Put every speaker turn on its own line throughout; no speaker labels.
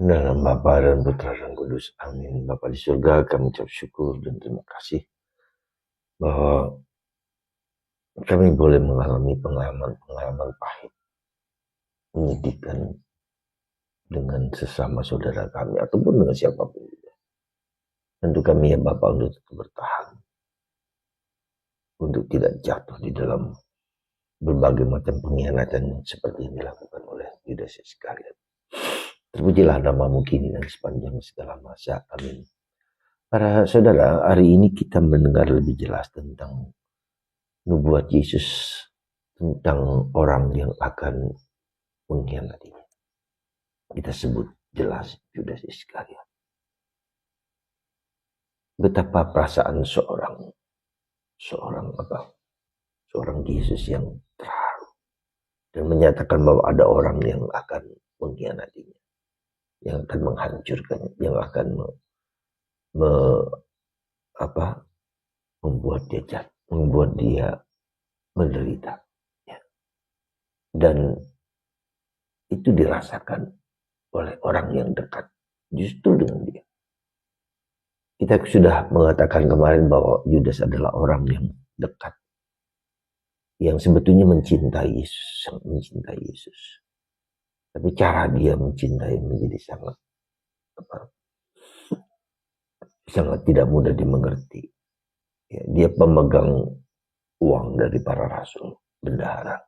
Dalam Bapa dan Putra dan Kudus. Amin. Bapa di surga, kami ucap syukur dan terima kasih bahwa kami boleh mengalami pengalaman-pengalaman pahit, menyedihkan dengan sesama saudara kami ataupun dengan siapapun juga. Tentu kami ya Bapa untuk tetap bertahan, untuk tidak jatuh di dalam berbagai macam pengkhianatan seperti yang dilakukan oleh Yudas Iskariot. Terpujilah namamu kini dan sepanjang segala masa. Amin. Para saudara, hari ini kita mendengar lebih jelas tentang nubuat Yesus tentang orang yang akan mengkhianatinya. Kita sebut jelas Yudas Iskariot. Betapa perasaan seorang Yesus yang terharu dan menyatakan bahwa ada orang yang akan mengkhianatinya, yang akan menghancurkannya, yang akan membuat dia menderita. Ya. Dan itu dirasakan oleh orang yang dekat justru dengan dia. Kita sudah mengatakan kemarin bahwa Yudas adalah orang yang dekat, yang sebetulnya mencintai Yesus, sangat mencintai Yesus. Tapi cara dia mencintai menjadi sangat tidak mudah dimengerti. Ya, dia pemegang uang dari para rasul, bendahara,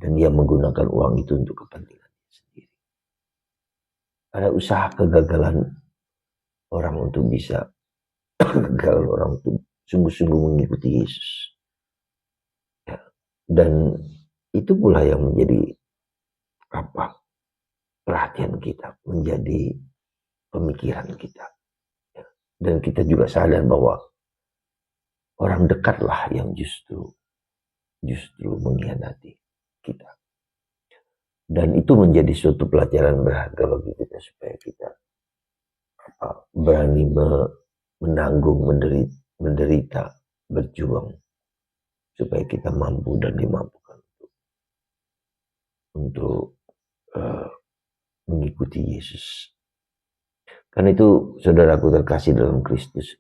dan dia menggunakan uang itu untuk kepentingan sendiri. Ada usaha kegagalan orang untuk bisa kegagalan orang untuk sungguh-sungguh mengikuti Yesus. Ya. Dan itu pula yang menjadi perhatian kita, menjadi pemikiran kita. Ya. Dan kita juga sadar bahwa orang dekatlah yang justru mengkhianati kita. Dan itu menjadi suatu pelajaran berharga bagi kita supaya kita berani menanggung, menderita, berjuang supaya kita mampu dan dimampukan untuk mengikuti Yesus. Karena itu saudaraku terkasih dalam Kristus,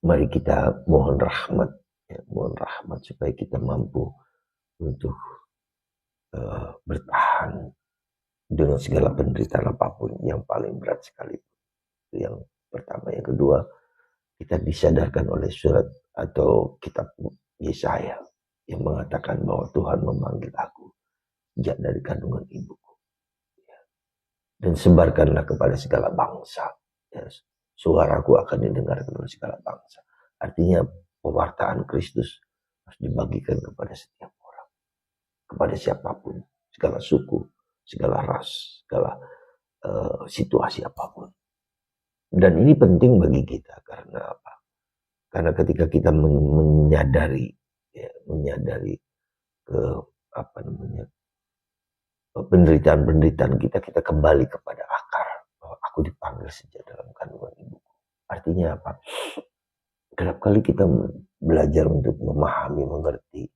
mari kita mohon rahmat supaya kita mampu untuk bertahan dengan segala penderitaan apapun yang paling berat sekali. Yang pertama, yang kedua, kita disadarkan oleh surat atau kitab Yesaya yang mengatakan bahwa Tuhan memanggil aku sejak dari kandungan ibuku. Dan sebarkanlah kepada segala bangsa. Ya, suaraku akan didengarkan oleh segala bangsa. Artinya pewartaan Kristus harus dibagikan kepada setiap orang, kepada siapapun, segala suku, segala ras, segala situasi apapun. Dan ini penting bagi kita karena apa? Karena ketika kita menyadari penderitaan kita kembali kepada akar bahwa aku dipanggil sejak dalam kandungan ibuku. Artinya apa? Kerap kali kita belajar untuk memahami, mengerti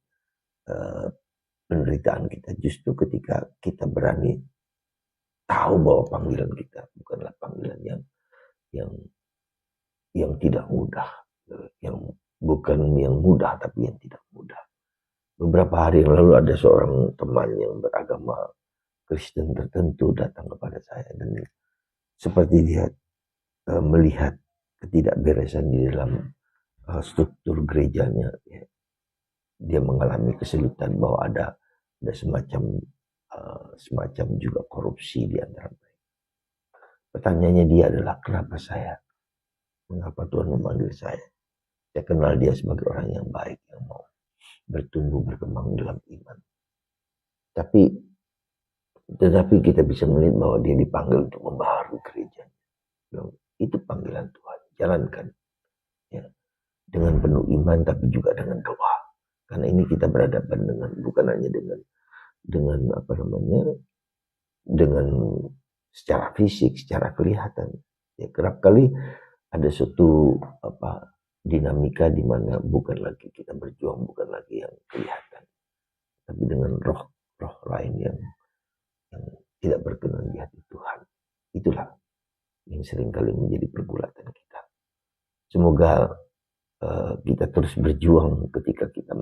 penderitaan kita justru ketika kita berani tahu bahwa panggilan kita bukanlah panggilan yang tidak mudah, yang bukan yang mudah tapi yang tidak mudah. Beberapa hari yang lalu ada seorang teman yang beragama Kristen tertentu datang kepada saya dan seperti dia melihat ketidakberesan di dalam struktur gerejanya, ya. Dia mengalami kesulitan bahwa ada semacam juga korupsi di antara mereka. Pertanyaannya dia adalah mengapa Tuhan memanggil saya? Saya kenal dia sebagai orang yang baik, yang mau bertumbuh berkembang dalam iman. Tetapi kita bisa melihat bahwa dia dipanggil untuk membaharui gereja. Itu panggilan Tuhan. Jalankan, ya, dengan penuh iman, tapi juga dengan doa. Karena ini kita berhadapan dengan bukan hanya dengan secara fisik, secara kelihatan. Ya, kerap kali ada suatu dinamika di mana bukan lagi kita berjuang, bukan lagi yang kelihatan, tapi dengan roh lain yang tidak berkenan di hati Tuhan. itulah yang seringkali menjadi pergulatan kita. Semoga kita terus berjuang ketika kita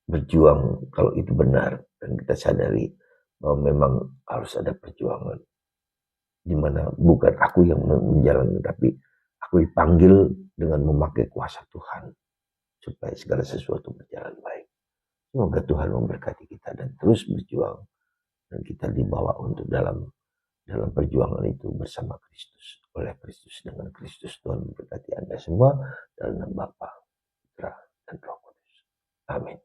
berjuang kalau itu benar, dan kita sadari bahwa memang harus ada perjuangan di mana bukan aku yang menjalani, tapi aku dipanggil dengan memakai kuasa Tuhan supaya segala sesuatu berjalan baik. Semoga Tuhan memberkati kita dan terus berjuang, dan kita dibawa untuk dalam perjuangan itu bersama Kristus, oleh Kristus, dengan Kristus. Tuhan memberkati Anda semua dalam nama Bapa, Putra, dan Roh Kudus. Amin.